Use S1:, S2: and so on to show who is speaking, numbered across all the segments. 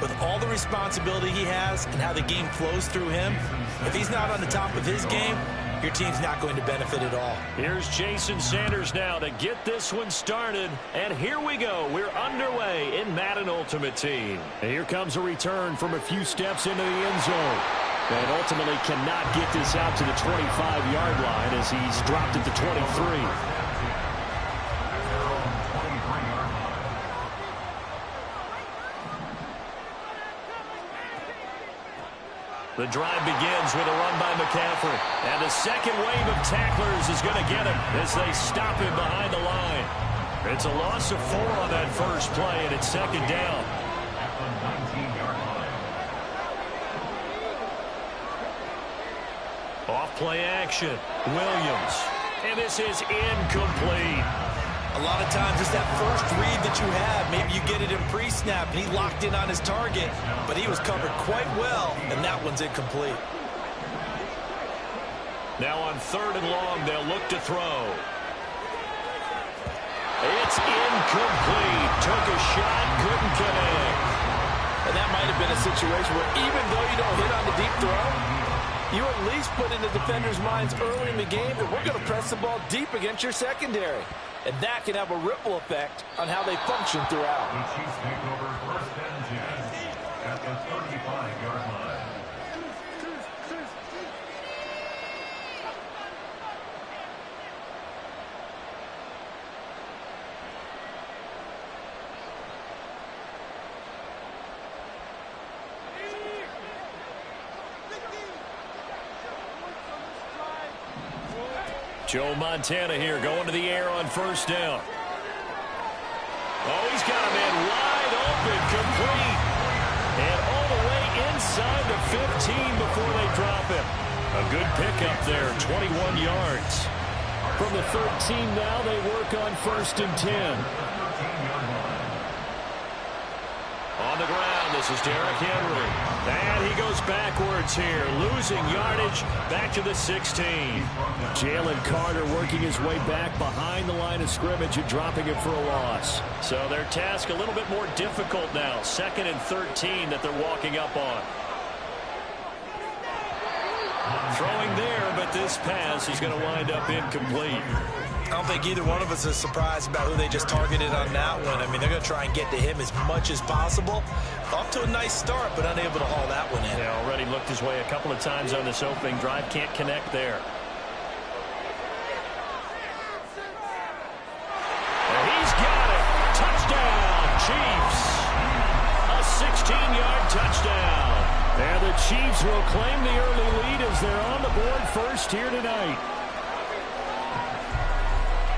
S1: with all the responsibility he has and how the game flows through him, if he's not on the top of his game, your team's not going to benefit at all.
S2: Here's Jason Sanders now to get this one started. And here we go. We're underway in Madden Ultimate Team. And here comes a return from a few steps into the end zone. And ultimately cannot get this out to the 25-yard line as he's dropped at the 23. The drive begins with a run by McCaffrey. And the second wave of tacklers is going to get him as they stop him behind the line. It's a loss of 4 on that first play, and it's second down. Off play action. Williams. And this is incomplete.
S1: A lot of times it's that first read that you have. Maybe you get it in pre-snap, and he locked in on his target, but he was covered quite well, and that one's incomplete.
S2: Now on 3rd and long, they'll look to throw. It's incomplete. Took a shot, couldn't connect.
S1: And that might have been a situation where even though you don't hit on the deep throw, you at least put in the defenders' minds early in the game that we're going to press the ball deep against your secondary. And that can have a ripple effect on how they function throughout.
S3: The Chiefs take over 1st and 10 at the 35-yard line.
S2: Joe Montana here going to the air on 1st down. Oh, he's got a man wide open, complete. And all the way inside the 15 before they drop him. A good pickup there, 21 yards. From the 13 now, they work on 1st and 10. On the ground, this is Derrick Henry. And he goes backwards here, losing yardage back to the 16. Jalen Carter working his way back behind the line of scrimmage and dropping it for a loss. So their task a little bit more difficult now. 2nd and 13 that they're walking up on. Throwing there, but this pass is going to wind up incomplete.
S1: I don't think either one of us is surprised about who they just targeted on that one. I mean, they're going to try and get to him as much as possible. Off to a nice start, but unable to haul that one in.
S2: Yeah, already looked his way a couple of times on this opening drive. Can't connect there. And he's got it. Touchdown, Chiefs. A 16-yard touchdown. And the Chiefs will claim the early lead as they're on the board first here tonight.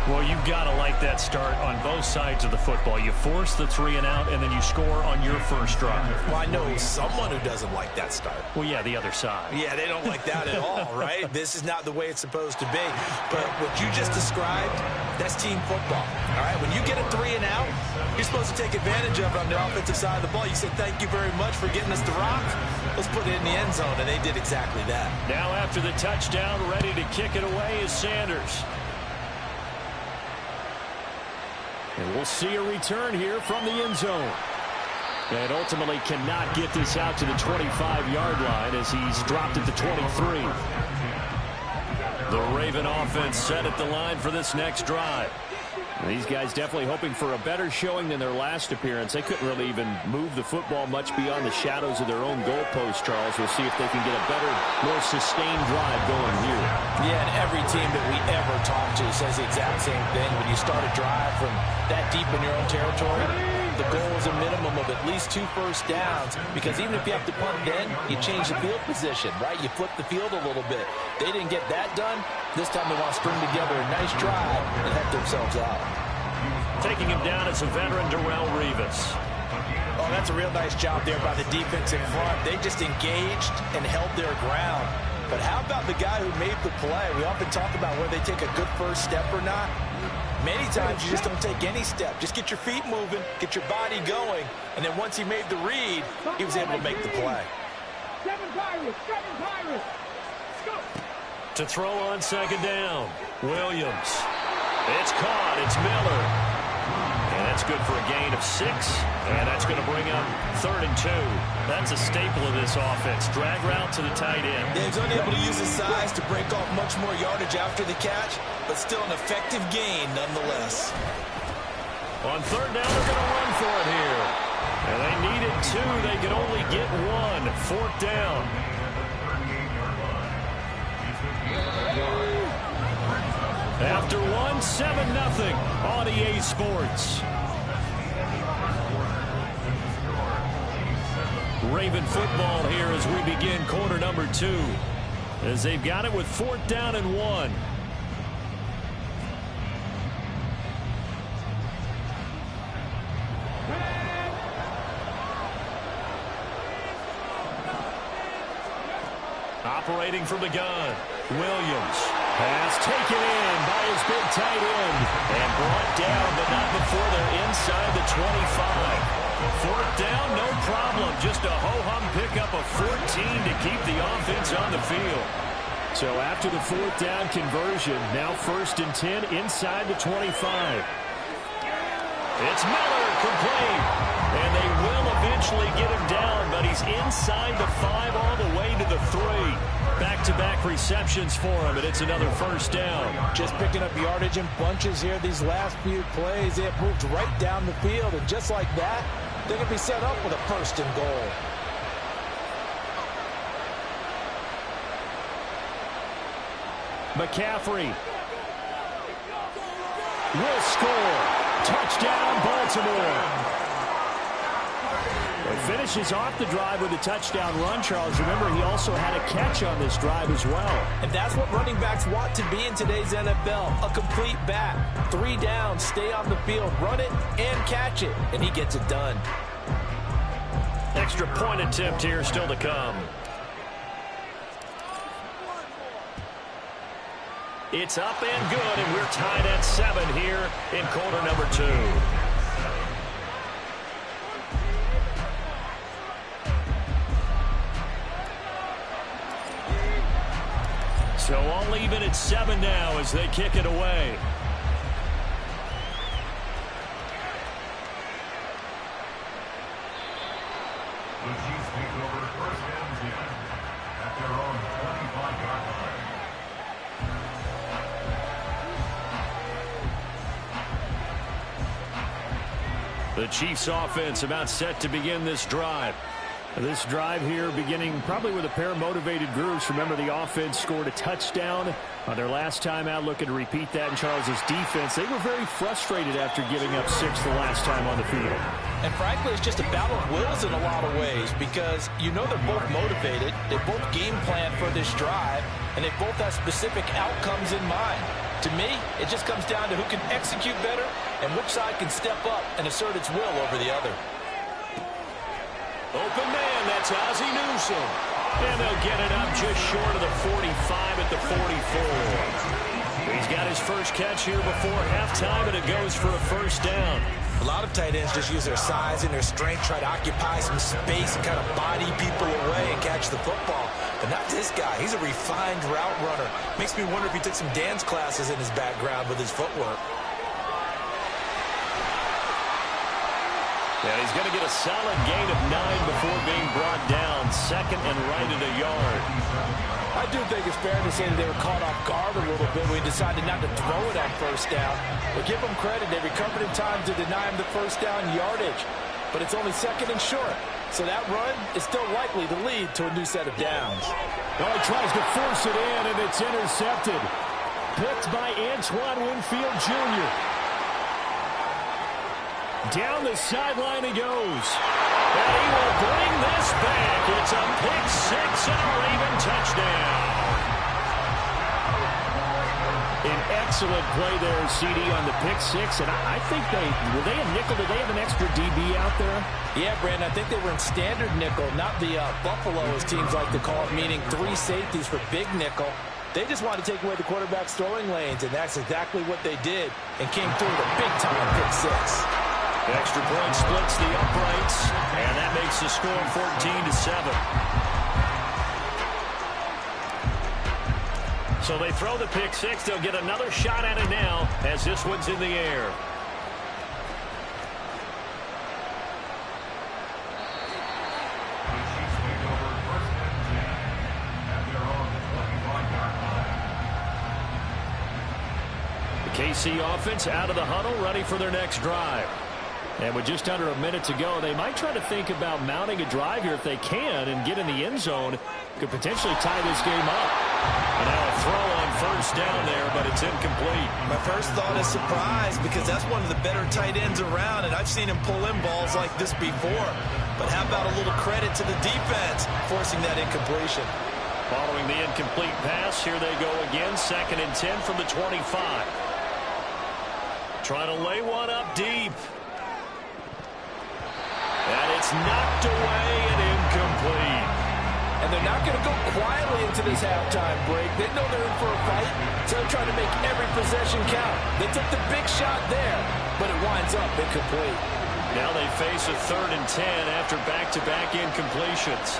S2: Well, you've got to like that start on both sides of the football. You force the 3 and out, and then you score on your first drive.
S1: Well, I know someone who doesn't like that start.
S2: Well, yeah, the other side.
S1: Yeah, they don't like that at all, right? This is not the way it's supposed to be. But what you just described, that's team football, all right? When you get a 3 and out, you're supposed to take advantage of it on the offensive side of the ball. You said, thank you very much for getting us the rock. Let's put it in the end zone, and they did exactly that.
S2: Now after the touchdown, ready to kick it away is Sanders. And we'll see a return here from the end zone. And ultimately cannot get this out to the 25-yard line as he's dropped at the 23. The Raven offense set at the line for this next drive. And these guys definitely hoping for a better showing than their last appearance. They couldn't really even move the football much beyond the shadows of their own goalpost, Charles. We'll see if they can get a better, more sustained drive going here.
S1: Yeah, and every team that we ever talk to says the exact same thing. When you start a drive from that deep in your own territory, the goal is a minimum of at least 2 first downs, because even if you have to punt then, you change the field position, right? You flip the field a little bit. They didn't get that done. This time they want to string together a nice drive and help themselves out.
S2: Taking him down is a veteran, Darrelle Revis.
S1: Oh, that's a real nice job there by the defense in front. They just engaged and held their ground. But how about the guy who made the play? We often talk about whether they take a good first step or not. Many times you just don't take any step. Just get your feet moving, get your body going, and then once he made the read, he was able to make the play.
S2: To throw on 2nd down, Williams. It's caught. It's Miller. And That's good for a gain of 6, and that's going to bring up 3rd and 2. That's a staple of this offense. Drag route to the tight end.
S1: Yeah, he's unable to use his size to break off much more yardage after the catch, but still an effective gain nonetheless.
S2: On 3rd down, they're going to run for it here. And they needed 2. They could only get 1. 4th down. After 1, 7-0 on EA Sports. Raven football here as we begin quarter number 2. As they've got it with 4th down and 1. Operating from the gun, Williams. Pass taken in by his big tight end. And brought down, but not before they're inside the 25. 4th down, no problem. Just a ho-hum pickup of 14 to keep the offense on the field. So after the 4th down conversion, now 1st and 10 inside the 25. It's Miller, complete. And they will eventually get him down, but he's inside the 5 all the way to the 3. Back-to-back receptions for him, and it's another 1st down.
S1: Just picking up yardage in bunches here these last few plays. They have moved right down the field, and just like that, they can be set up with a 1st and goal.
S2: McCaffrey will score. Touchdown, Baltimore. He finishes off the drive with a touchdown run, Charles. Remember, he also had a catch on this drive as well.
S1: And that's what running backs want to be in today's NFL, a complete back. 3 downs, stay on the field, run it, and catch it, and he gets it done.
S2: Extra point attempt here still to come. It's up and good, and we're tied at 7 here in quarter number 2. So all even at 7 now as they kick it away.
S3: The Chiefs take over 1st and 10 at their own 25-yard line.
S2: The Chiefs offense about set to begin this drive. This drive here beginning probably with a pair of motivated groups. Remember, the offense scored a touchdown on their last time out, looking to repeat that in Charles's defense. They were very frustrated after giving up 6 the last time on the field.
S1: And frankly, it's just a battle of wills in a lot of ways because you know they're both motivated. They both game plan for this drive, and they both have specific outcomes in mind. To me, it just comes down to who can execute better and which side can step up and assert its will over the other.
S2: Open man, that's Ozzie Newsome. And they'll get it up just short of the 45 at the 44. He's got his first catch here before halftime, and it goes for a 1st down.
S1: A lot of tight ends just use their size and their strength, try to occupy some space and kind of body people away and catch the football. But not this guy. He's a refined route runner. Makes me wonder if he took some dance classes in his background with his footwork.
S2: And he's going to get a solid gain of 9 before being brought down. 2nd and right at a yard.
S1: I do think it's fair to say that they were caught off guard a little bit when he decided not to throw it on 1st down. But give them credit. They recovered in time to deny him the 1st down yardage. But it's only 2nd and short. So that run is still likely to lead to a new set of downs.
S2: Well, he tries to force it in, and it's intercepted. Picked by Antoine Winfield Jr. Down the sideline he goes. And he will bring this back. It's a pick 6 and a Raven touchdown. An excellent play there, CD, on the pick 6. And I think were they a nickel? Did they have an extra DB out there?
S1: Yeah, Brandon, I think they were in standard nickel, not the Buffalo, as teams like to call it, meaning 3 safeties for big nickel. They just wanted to take away the quarterback's throwing lanes, and that's exactly what they did and came through with a big-time pick 6.
S2: Extra point splits the uprights, and that makes the score 14-7. So they throw the pick 6. They'll get another shot at it now as this one's in the air. KC offense out of the huddle, ready for their next drive. And with just under a minute to go, they might try to think about mounting a drive here if they can and get in the end zone. Could potentially tie this game up. And now a throw on first down there, but it's incomplete.
S1: My first thought is surprise, because that's one of the better tight ends around, and I've seen him pull in balls like this before. But how about a little credit to the defense forcing that incompletion?
S2: Following the incomplete pass, here they go again, 2nd and 10 from the 25. Trying to lay one up deep. And it's knocked away and incomplete.
S1: And they're not going to go quietly into this halftime break. They know they're in for a fight, so they're trying to make every possession count. They took the big shot there, but it winds up incomplete.
S2: Now they face a 3rd and 10 after back-to-back incompletions.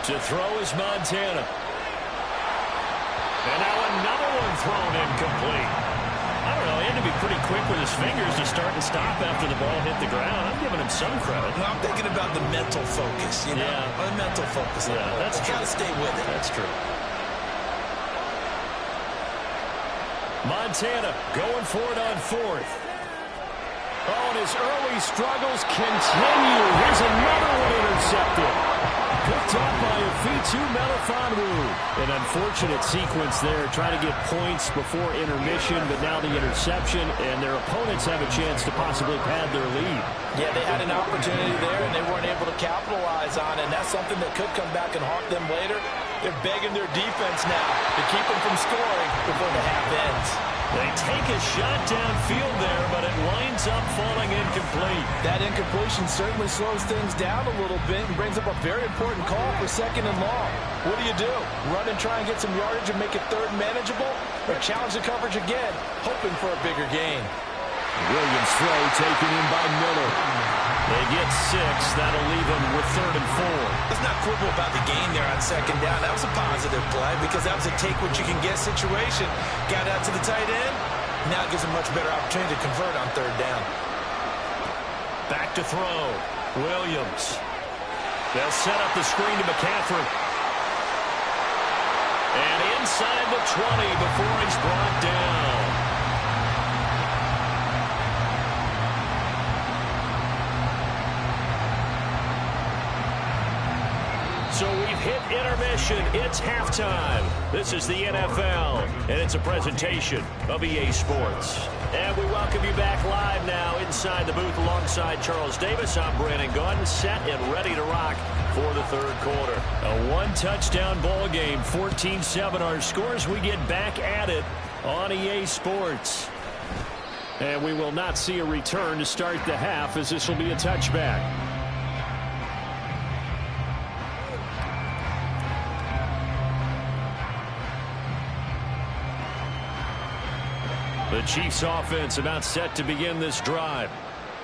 S2: To throw is Montana. And now another one thrown incomplete. I don't know, he had to be pretty quick with his fingers to start and stop after the ball hit the ground. I'm giving him some credit.
S1: Well, I'm thinking about the mental focus, you know?
S2: Yeah.
S1: The mental focus.
S2: Yeah, that's true.
S1: Got to stay with it.
S2: That's true. Montana going for it on 4th. Oh, and his early struggles continue. Here's another one intercepted. Picked up by Afitu Melifonwu. An unfortunate sequence there, trying to get points before intermission, but now the interception, and their opponents have a chance to possibly pad their lead.
S1: Yeah, they had an opportunity there, and they weren't able to capitalize on it, and that's something that could come back and haunt them later. They're begging their defense now to keep them from scoring before the half ends.
S2: They take a shot downfield there, but it winds up falling incomplete.
S1: That incompletion certainly slows things down a little bit and brings up a very important call for 2nd and long. What do? Run and try and get some yardage and make it 3rd and manageable? Or challenge the coverage again, hoping for a bigger gain?
S2: Williams' throw taken in by Miller. They get 6. That'll leave them with 3rd and 4.
S1: Let's not quibble about the gain there on 2nd down. That was a positive play because that was a take-what-you-can-get situation. Got out to the tight end. Now it gives them much better opportunity to convert on 3rd down.
S2: Back to throw. Williams. They'll set up the screen to McCaffrey. And inside the 20 before he's brought down. So we've hit intermission. It's halftime. This is the NFL, and it's a presentation of EA Sports. And we welcome you back live now inside the booth alongside Charles Davis. I'm Brandon Gaudin, set and ready to rock for the 3rd quarter. A 1-touchdown ball game, 14-7 our scores. We get back at it on EA Sports. And we will not see a return to start the half, as this will be a touchback. The Chiefs offense about set to begin this drive.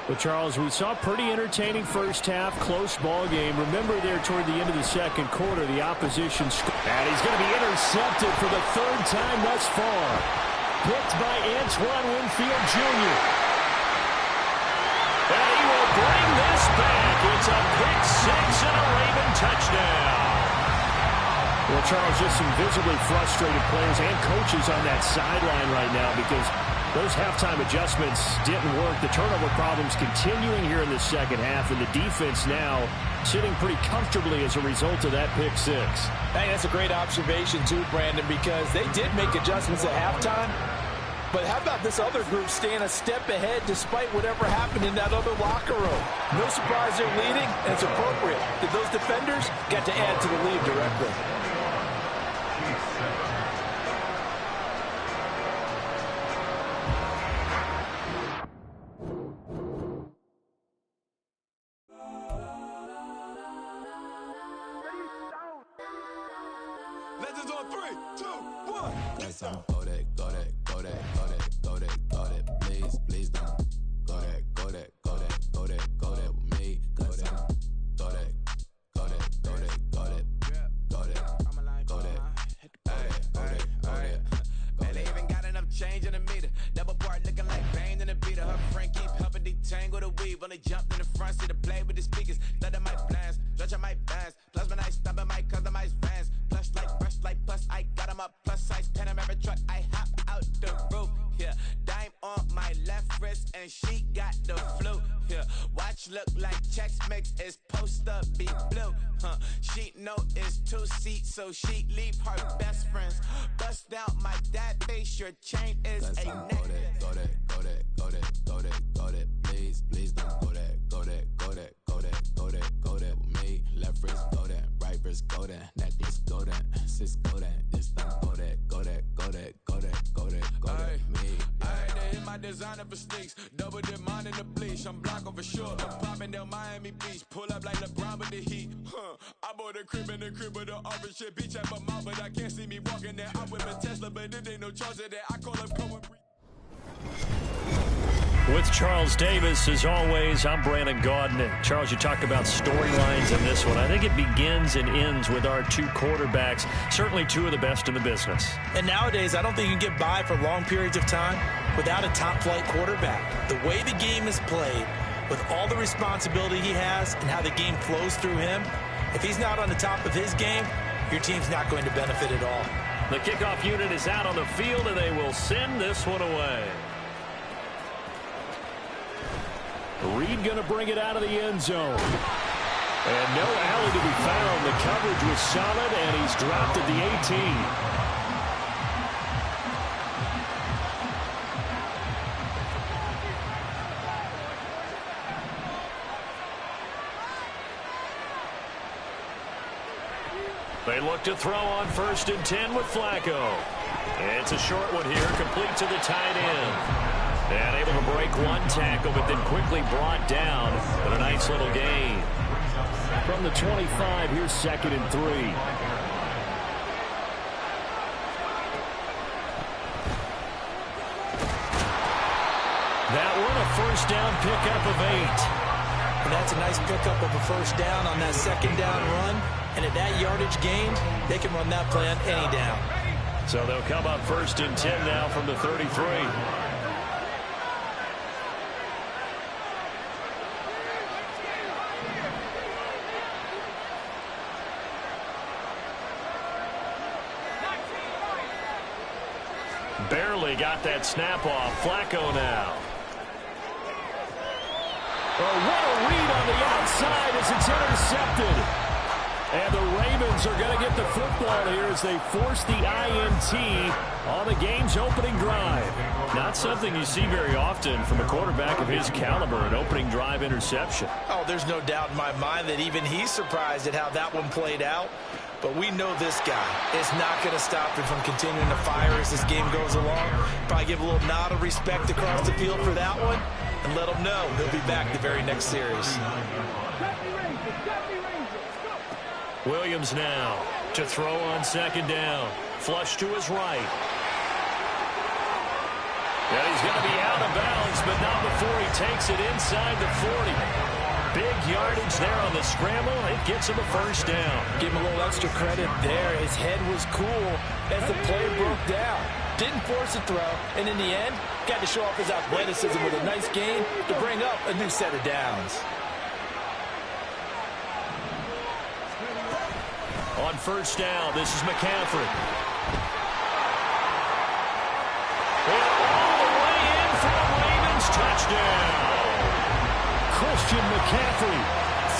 S2: Well, Charles, we saw a pretty entertaining first half, close ball game. Remember there toward the end of the 2nd quarter, the opposition and he's going to be intercepted for the 3rd time thus far. Picked by Antoine Winfield Jr. And he will bring this back. It's a pick 6 and a Raven touchdown. Well, Charles, just some visibly frustrated players and coaches on that sideline right now because those halftime adjustments didn't work. The turnover problems continuing here in the 2nd half, and the defense now sitting pretty comfortably as a result of that pick 6.
S1: Hey, that's a great observation too, Brandon, because they did make adjustments at halftime. But how about this other group staying a step ahead despite whatever happened in that other locker room? No surprise they're leading, and it's appropriate that those defenders got to add to the lead directly.
S4: Legends on 3, 2, 1. Yes, sir.
S5: Go that, go that, go that, go that, go that, go that, please, please don't. Go that, go that, go that, go that, go that with me. Go that, go that, go that, go that, go that, go that, go that, go that.
S4: Man, they even got enough change in the meter. Double part looking like Bane in the beater. Her friend keep helping detangle the weave. When they jumped in the front seat to play with the speakers. Thunder might blast, stretch my bands. Plus when I stop at my customized vans. Plush like brush like plus I got 'em up plus size Panamera truck. I hop out the roof. Yeah, dime on makes is post up, be blue. She know it's 2 seats, so she leave her best friends. Bust out my dad face, your chain is a neck.
S5: Go that, go that, go that, go that, go that, please, please don't go that, go that, go that, go that, go that, go that with me. Left wrist go that, right wrist go that, necklace go that, sis go that, this time go that, go that, go that, go that, go that, go that, me.
S4: They hit my designer for sneaks, double dip mine in the bleach. I'm blocking for sure, I'm popping down Miami Beach. Pull up like LeBron with the heat. I bought a crib in the crib with the office shit. Beach at my mouth, but I can't see me walking there. I'm with a Tesla, but it ain't no charge of that. I call up Cohen.
S2: With Charles Davis, as always, I'm Brandon Gaudin. Charles, you talked about storylines in this one. I think it begins and ends with our two quarterbacks, certainly two of the best in the business.
S1: And nowadays, I don't think you can get by for long periods of time without a top-flight quarterback. The way the game is played, with all the responsibility he has and how the game flows through him, if he's not on the top of his game, your team's not going to benefit at all.
S2: The kickoff unit is out on the field, and they will send this one away. Reed going to bring it out of the end zone. And no alley to be found. The coverage was solid, and he's dropped at the 18. They look to throw on 1st and 10 with Flacco. It's a short one here, complete to the tight end. And able to break one tackle, but then quickly brought down. But a nice little gain. From the 25, here's 2nd and 3. That one, a 1st down pickup of 8.
S1: And that's a nice pickup of a 1st down on that 2nd down run. And at that yardage gain, they can run that play on any down.
S2: So they'll come up 1st and 10 now from the 33. Barely got that snap off. Flacco now. Oh, what a read on the outside as it's intercepted. And the Ravens are going to get the football here as they force the INT on the game's opening drive. Not something you see very often from a quarterback of his caliber, an opening drive interception.
S1: Oh, there's no doubt in my mind that even he's surprised at how that one played out. But we know this guy is not going to stop him from continuing to fire as this game goes along. Probably give a little nod of respect across the field for that one and let him know he'll be back the very next series.
S2: Williams now to throw on 2nd down. Flush to his right. And he's going to be out of bounds, but not before he takes it inside the 40. Big yardage there on the scramble. It gets him a 1st down.
S1: Give him a little extra credit there. His head was cool as the play broke down. Didn't force a throw, and in the end, got to show off his athleticism with a nice gain to bring up a new set of downs.
S2: On 1st down, this is McCaffrey. And all the way in for a Ravens touchdown. Christian McCaffrey,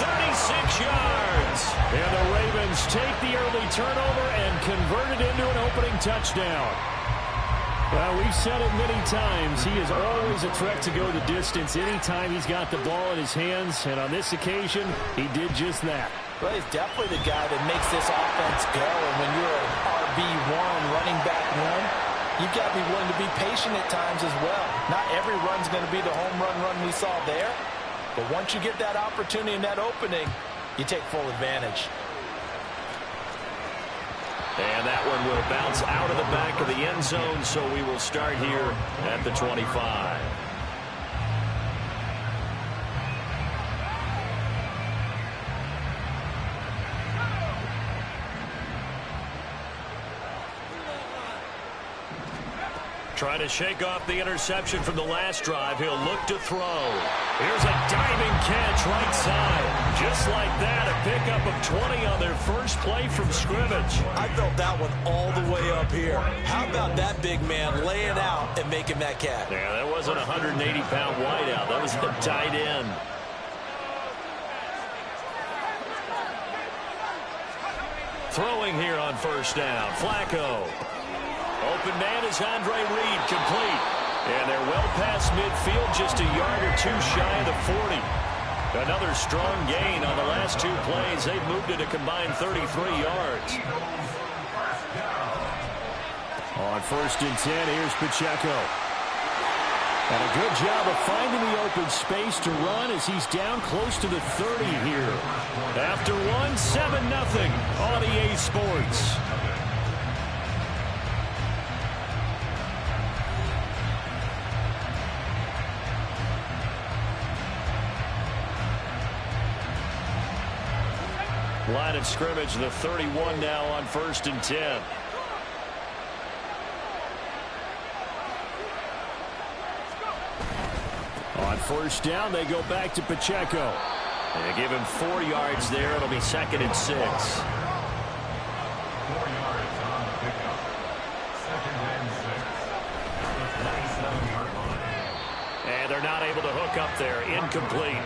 S2: 36 yards. And the Ravens take the early turnover and convert it into an opening touchdown. Well, we've said it many times. He is always a threat to go the distance anytime he's got the ball in his hands. And on this occasion, he did just that.
S1: Well, he's definitely the guy that makes this offense go. And when you're an RB1, running back one, you've got to be willing to be patient at times as well. Not every run's going to be the home run we saw there. But once you get that opportunity and that opening, you take full advantage.
S2: And that one will bounce out of the back of the end zone, so we will start here at the 25. Trying to shake off the interception from the last drive. He'll look to throw. Here's a diving catch right side. Just like that, a pickup of 20 on their first play from scrimmage.
S1: I felt that one all the way up here. How about that big man laying out and making that catch?
S2: Yeah, that wasn't a 180-pound wideout. That was the tight end. Throwing here on first down. Flacco. Open man is Andre Reed, complete. And they're well past midfield, just a yard or two shy of the 40. Another strong gain on the last two plays. They've moved it a combined 33 yards. On first and 10, here's Pacheco. And a good job of finding the open space to run as he's down close to the 30 here. After one, 7-0 on EA Sports. Line of scrimmage, the 31 now on first and 10. On first down, they go back to Pacheco. They give him 4 yards there. It'll be second and 6. 4
S3: yards on the pickup. Second and 6. The 27-yard line.
S2: And they're not able to hook up there. Incomplete.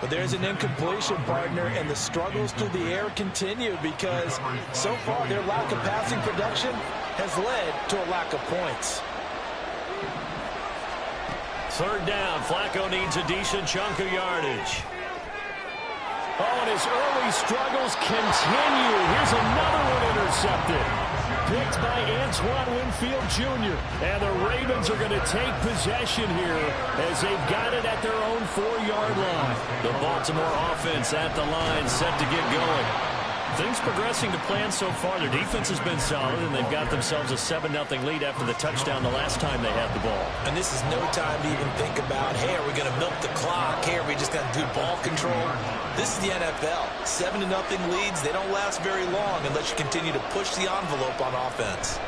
S1: But there's an incompletion, partner, and the struggles through the air continue because so far their lack of passing production has led to a lack of points.
S2: Third down. Flacco needs a decent chunk of yardage. Oh, and his early struggles continue. Here's another one intercepted. Picked by Antoine Winfield Jr. And the Ravens are going to take possession here as they've got it at their own 4-yard line. The Baltimore offense at the line, set to get going. Things progressing to plan so far. Their defense has been solid, and they've got themselves a 7-0 lead after the touchdown the last time they had the ball.
S1: And this is no time to even think about, hey, are we going to milk the clock? Hey, are we just going to do ball control? This is the NFL. 7-0 leads, they don't last very long unless you continue to push the envelope on offense.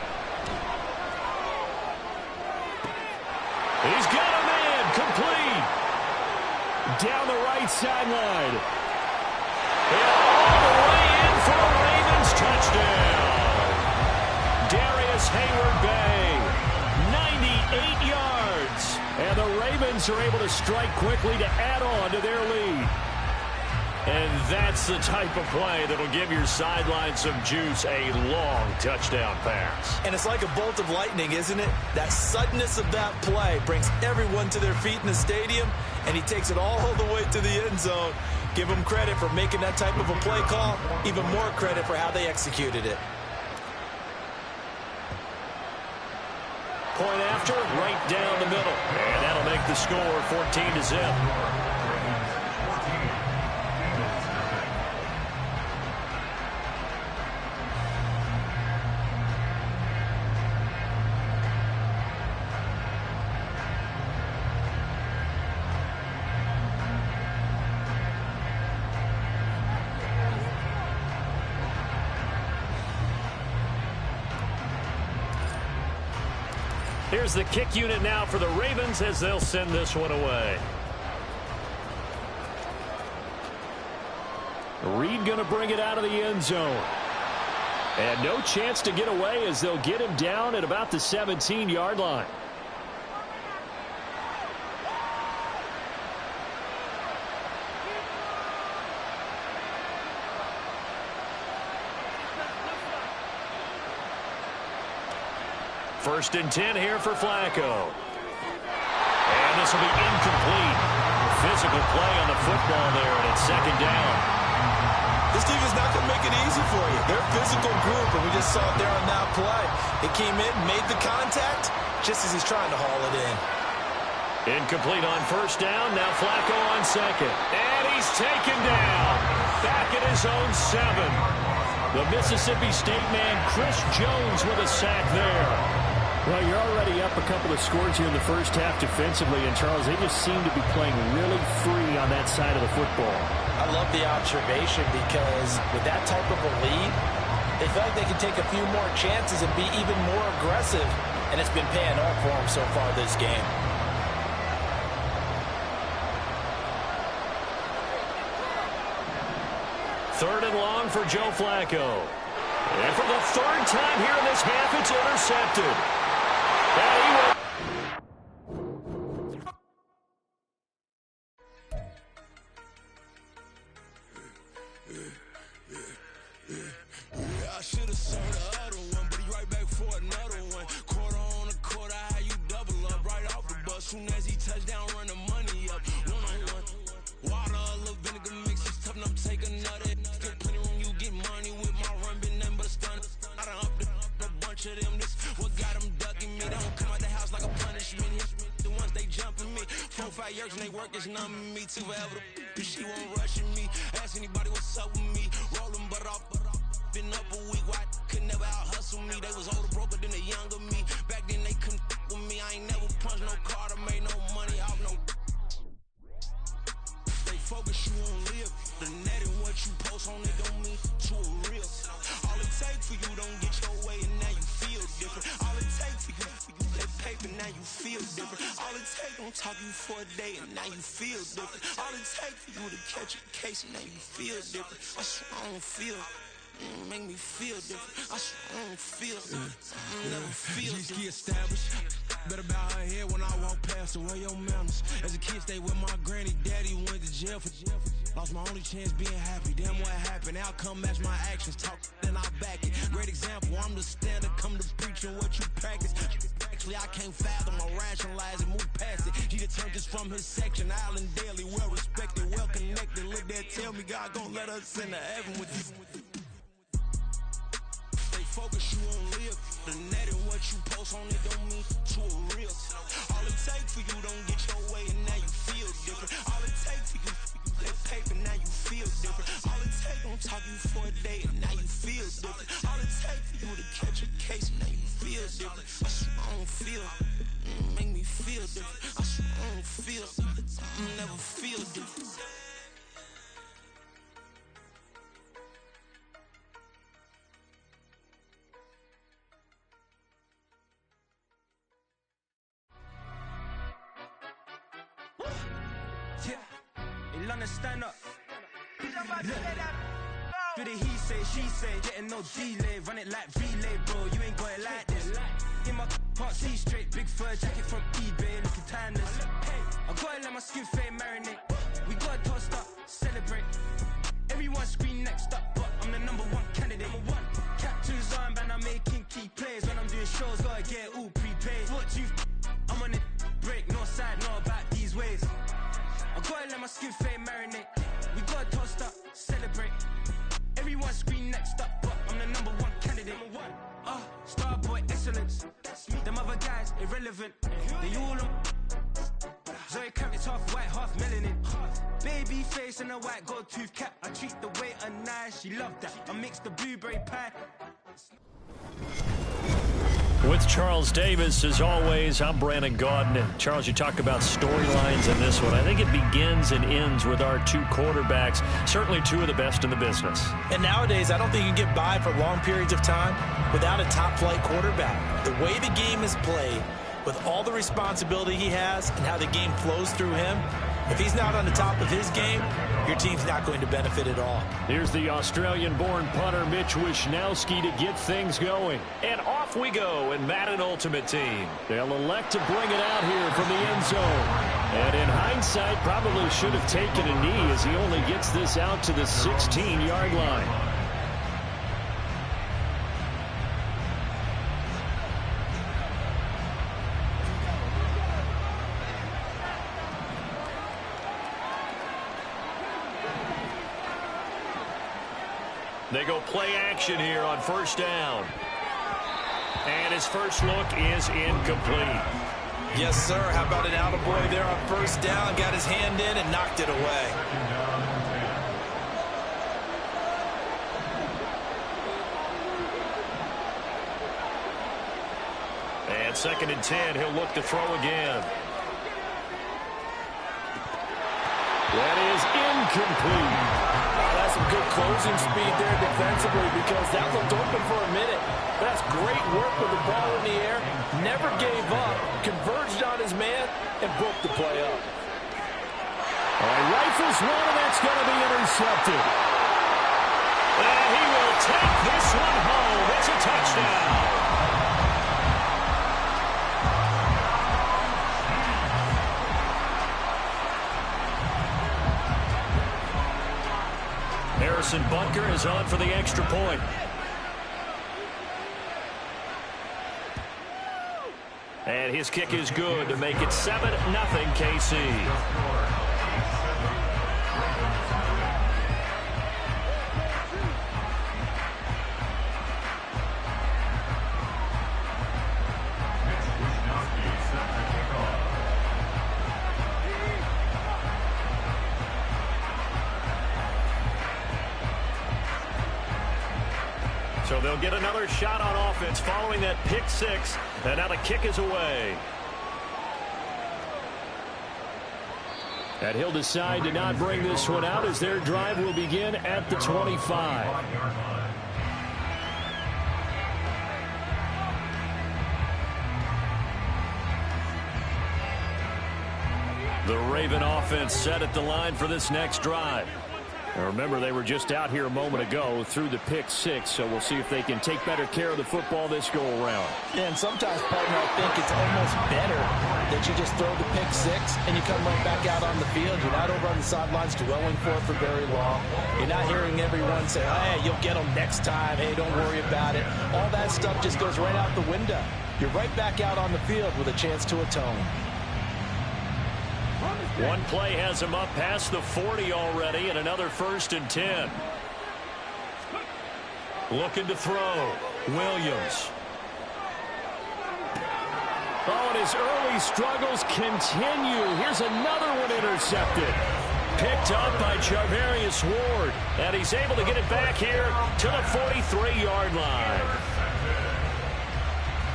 S2: He's got a man, complete. Down the right sideline. And all the way in for a Ravens touchdown. Darius Hayward-Bay, 98 yards. And the Ravens are able to strike quickly to add on to their lead. And that's the type of play that'll give your sideline some juice, a long touchdown pass.
S1: And it's like a bolt of lightning, isn't it? That suddenness of that play brings everyone to their feet in the stadium, and he takes it all the way to the end zone. Give him credit for making that type of a play call, even more credit for how they executed it.
S2: Point after, right down the middle. And that'll make the score 14-0. Here's the kick unit now for the Ravens as they'll send this one away. Reed going to bring it out of the end zone. And no chance to get away as they'll get him down at about the 17-yard line. First and 10 here for Flacco. And this will be incomplete. Physical play on the football there, and it's second down.
S1: This team is not going to make it easy for you. They're a physical group, and we just saw it there on that play. It came in, made the contact, just as he's trying to haul it in.
S2: Incomplete on first down. Now Flacco on second. And he's taken down. Back at his own 7. The Mississippi State man, Chris Jones, with a sack there.
S6: Well, you're already up a couple of scores here in the first half defensively, and Charles, they just seem to be playing really free on that side of the football.
S1: I love the observation because with that type of a lead, they feel like they can take a few more chances and be even more aggressive, and it's been paying off for them so far this game.
S2: Third and long for Joe Flacco. And for the third time here in this half, it's intercepted.
S4: make another. Get plenty room, you get money with my run, been nothing but a stun. I done up a bunch of them. This what got them ducking me. They don't come out the house like a punishment. The ones they jumping me. 4 or 5 years and they work is numbing me. Too forever. She won't rushing me. Ask anybody what's up with me. Rolling butt off. Been up a week, why could never out hustle me? They was older, broker than the younger me. Back then they couldn't with me. I ain't never punched no card or made no money off no. They focus you on live. The net and what you post on it don't mean to a real. All it takes for you don't get your way and now you feel different. All it takes for you that paper now you feel different. All it takes don't talk you for a day and now you feel different. All it takes for you to catch a case and now you feel different. I swear I don't feel. Make me feel different. I swear I don't feel. Never feel different. Get established. Better bow her head when I walk past her. Where your manners? As a kid, stay with my granny. Daddy went to jail for jail. Lost my only chance being happy. Damn, what happened? Outcome match my actions. Talk, then I back it. Great example. I'm the standard. Come to preaching what you practice. Actually, I can't fathom or rationalize and move past it. He turned this from his section. Island daily, well respected, well connected. Look there, tell me God gon' let us into heaven with you. Focus you on live. The net and what you post on it don't mean to a real. All it takes for you don't get your way and now you feel different. All it takes for you that paper now you feel different. All it takes don't talk you for a day and now you feel different. All it takes for you to catch a case and now you feel different. I swear I don't feel. Make me feel different. I swear I don't feel. Never feel different.
S7: Yeah, London stand up. For the he say, she say, getting no delay, run it like relay, bro. You ain't got it like this. In my can't see straight, big fur jacket from eBay, looking timeless. Hey, I gotta let my skin fade marinate. We gotta toast up, celebrate. Everyone scream next up, but I'm the #1 candidate. Captain's armband, I'm making key plays. When I'm doing shows, gotta get all prepaid. What you? I'm on it, break, no side, no about these ways. I gotta let my skin fade marinate. We gotta toast up, celebrate. Everyone scream next up, but I'm the #1 candidate. Starboy excellence. Them other guys irrelevant. They all on. Zoe Kravitz half white, half melanin. Baby face and a white gold tooth cap. I treat the waiter nice, she loved that. I mix the blueberry pie.
S2: With Charles Davis, as always, I'm Brandon Gaudin. And Charles, you talk about storylines in this one. I think it begins and ends with our two quarterbacks, certainly two of the best in the business.
S1: And nowadays, I don't think you can get by for long periods of time without a top-flight quarterback. The way the game is played, with all the responsibility he has and how the game flows through him, if he's not on the top of his game, your team's not going to benefit at all.
S2: Here's the Australian-born punter Mitch Wishnowsky to get things going. And off we go in Madden Ultimate Team. They'll elect to bring it out here from the end zone. And in hindsight, probably should have taken a knee as he only gets this out to the 16-yard line. They go play action here on first down. And his first look is incomplete.
S1: Yes, sir. How about an attaboy there on first down? Got his hand in and knocked it away.
S2: And 2nd and 10, he'll look to throw again. That is incomplete.
S1: That's some good closing speed there defensively because that looked open for a minute. But that's great work with the ball in the air. Never gave up, converged on his man, and broke the play up.
S2: All right, rifles one, and that's going to be intercepted. And he will take this one home. It's a touchdown. Harrison Bunker is on for the extra point. And his kick is good to make it 7-0 KC. So they'll get another shot on offense following that pick six. And now the kick is away. And he'll decide to not bring this one out as their drive will begin at the 25. The Raven offense set at the line for this next drive. Now remember, they were just out here a moment ago through the pick six, so we'll see if they can take better care of the football this go-around.
S1: Yeah, and sometimes, partner, I think it's almost better that you just throw the pick six and you come right back out on the field. You're not over on the sidelines dwelling for it for very long. You're not hearing everyone say, hey, you'll get them next time. Hey, don't worry about it. All that stuff just goes right out the window. You're right back out on the field with a chance to atone.
S2: One play has him up past the 40 already, and another 1st and 10. Looking to throw. Williams. Oh, and his early struggles continue. Here's another one intercepted. Picked up by Charvarius Ward. And he's able to get it back here to the 43-yard line.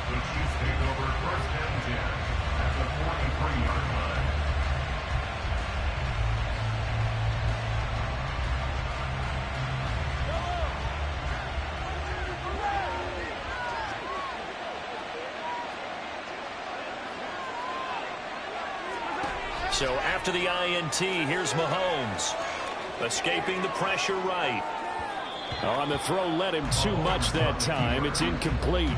S3: The Chiefs take over 1st and 10 at the 43-yard line.
S2: So after the INT, here's Mahomes. Escaping the pressure right. On the throw, led him too much that time. It's incomplete.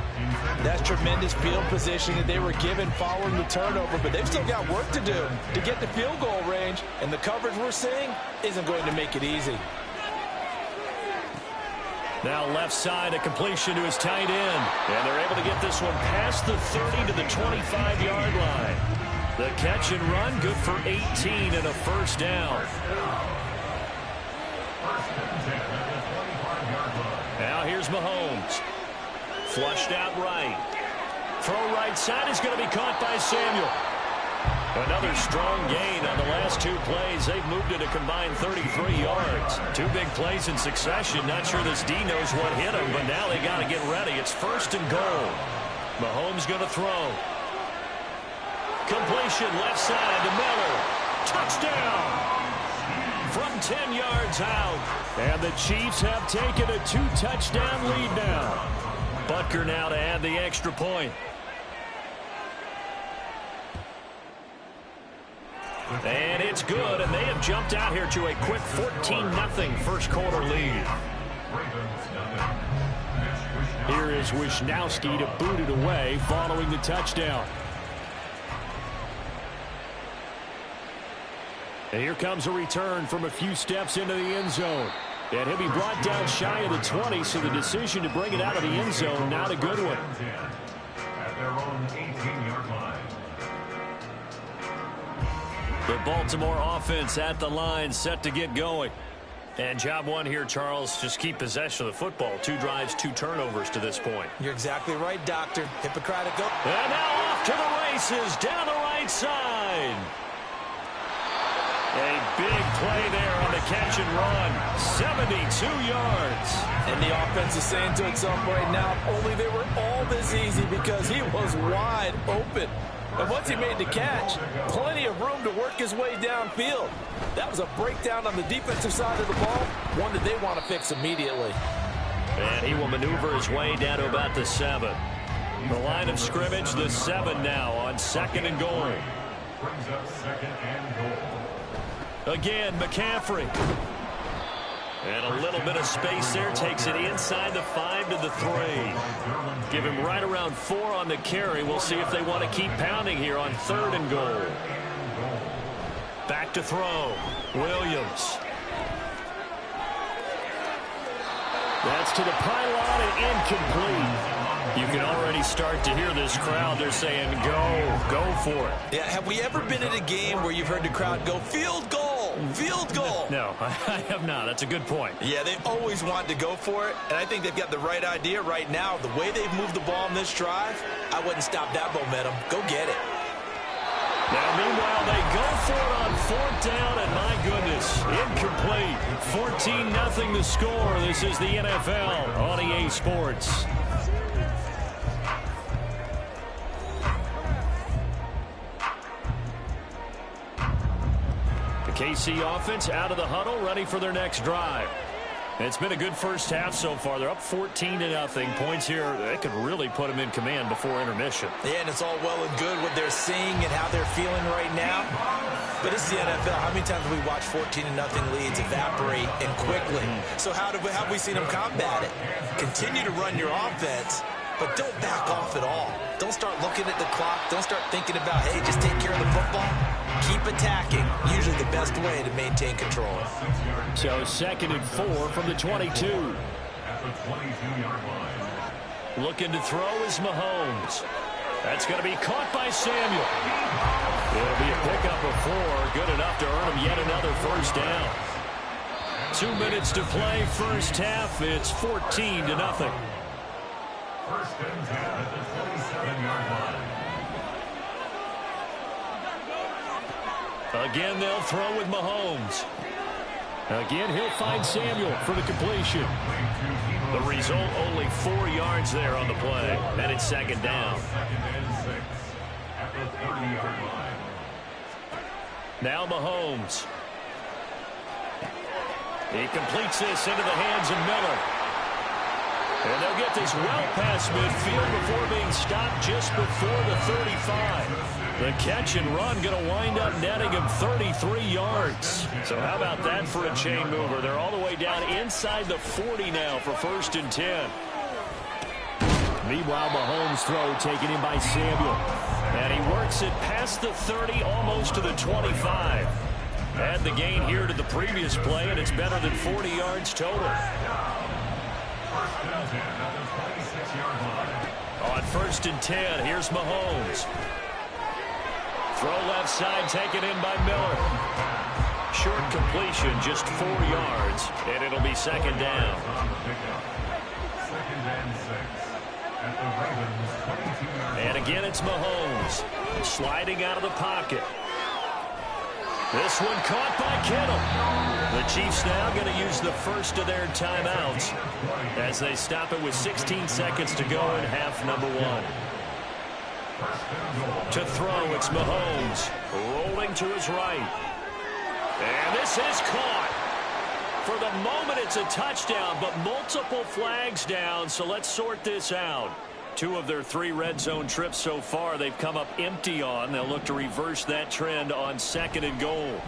S1: That's tremendous field position that they were given following the turnover, but they've still got work to do to get the field goal range, and the coverage we're seeing isn't going to make it easy.
S2: Now left side, a completion to his tight end. And they're able to get this one past the 30 to the 25-yard line. The catch and run, good for 18 and a 1st down. Now here's Mahomes. Flushed out right. Throw right side is going to be caught by Samuel. Another strong gain on the last 2 plays. They've moved it a combined 33 yards. 2 big plays in succession. Not sure this D knows what hit him, but now they got to get ready. It's 1st and goal. Mahomes going to throw. Completion left side to Miller. Touchdown! From 10 yards out. And the Chiefs have taken a 2-touchdown lead now. Butker now to add the extra point. And it's good, and they have jumped out here to a quick 14-0 first quarter lead. Here is Wisnowski to boot it away following the touchdown. And here comes a return from a few steps into the end zone. And he'll be brought down shy of the 20, so the decision to bring it out of the end zone, not a good one.
S3: At their own 18-yard line.
S2: The Baltimore offense at the line, set to get going. And job one here, Charles, just keep possession of the football. 2 drives, 2 turnovers to this point.
S1: You're exactly right, Doctor. Hippocratic.
S2: And now off to the races down the right side. A big play there on the catch and run. 72 yards.
S1: And the offense is saying to itself right now, only they were all this easy because he was wide open. And once he made the catch, plenty of room to work his way downfield. That was a breakdown on the defensive side of the ball, one that they want to fix immediately.
S2: And he will maneuver his way down to about the 7. The line of scrimmage, the 7 now on 2nd and goal.
S3: Brings up 2nd and goal.
S2: Again, McCaffrey. And a little bit of space there. Takes it inside the 5 to the 3. Give him right around 4 on the carry. We'll see if they want to keep pounding here on 3rd and goal. Back to throw. Williams. That's to the pylon and incomplete. You can already start to hear this crowd. They're saying, go for it.
S1: Yeah, have we ever been at a game where you've heard the crowd go, field goal, field goal?
S2: No, I have not. That's a good point.
S1: Yeah, they always want to go for it, and I think they've got the right idea right now. The way they've moved the ball in this drive, I wouldn't stop that momentum. Go get it.
S2: Now, meanwhile, they go for it on 4th down, and my goodness, incomplete. 14-0 the score. This is the NFL on EA Sports. The KC offense out of the huddle, ready for their next drive. It's been a good first half so far. They're up 14-0. Points here, they could really put them in command before intermission.
S1: Yeah, and it's all well and good what they're seeing and how they're feeling right now. But it's the NFL. How many times have we watched 14-0 leads evaporate and quickly? So how have we seen them combat it? Continue to run your offense, but don't back off at all. Don't start looking at the clock. Don't start thinking about, hey, just take care of the football. Keep attacking. Usually the best way to maintain control.
S2: So 2nd and 4 from the 22.
S3: At the 22-yard line.
S2: Looking to throw is Mahomes. That's going to be caught by Samuel. It'll be a pickup of 4. Good enough to earn him yet another first down. 2 minutes to play first half. It's 14-0.
S3: 1st and 10 at the 27-yard line.
S2: Again, they'll throw with Mahomes. Again, he'll find Samuel for the completion. The result, only 4 yards there on the play. And it's 2nd down.
S3: 2nd and 6 at the 30-yard line.
S2: Now Mahomes. He completes this into the hands of Miller. And they'll get this well past midfield before being stopped just before the 35. The catch and run going to wind up netting him 33 yards. So how about that for a chain mover? They're all the way down inside the 40 now for 1st and 10. Meanwhile, Mahomes' throw taken in by Samuel. And he works it past the 30, almost to the 25. Add the gain here to the previous play, and it's better than 40 yards total. On 1st and 10, here's Mahomes. Throw left side, taken in by Miller. Short completion, just 4 yards, and it'll be 2nd down.
S3: 2nd and 6 at the Ravens 22-yard line.
S2: And again, it's Mahomes sliding out of the pocket. This one caught by Kittle. The Chiefs now going to use the first of their timeouts as they stop it with 16 seconds to go in half number 1. To throw, it's Mahomes rolling to his right. And this is caught. For the moment, it's a touchdown, but multiple flags down, so let's sort this out. 2 of their 3 red zone trips so far, they've come up empty on. They'll look to reverse that trend on 2nd and goal.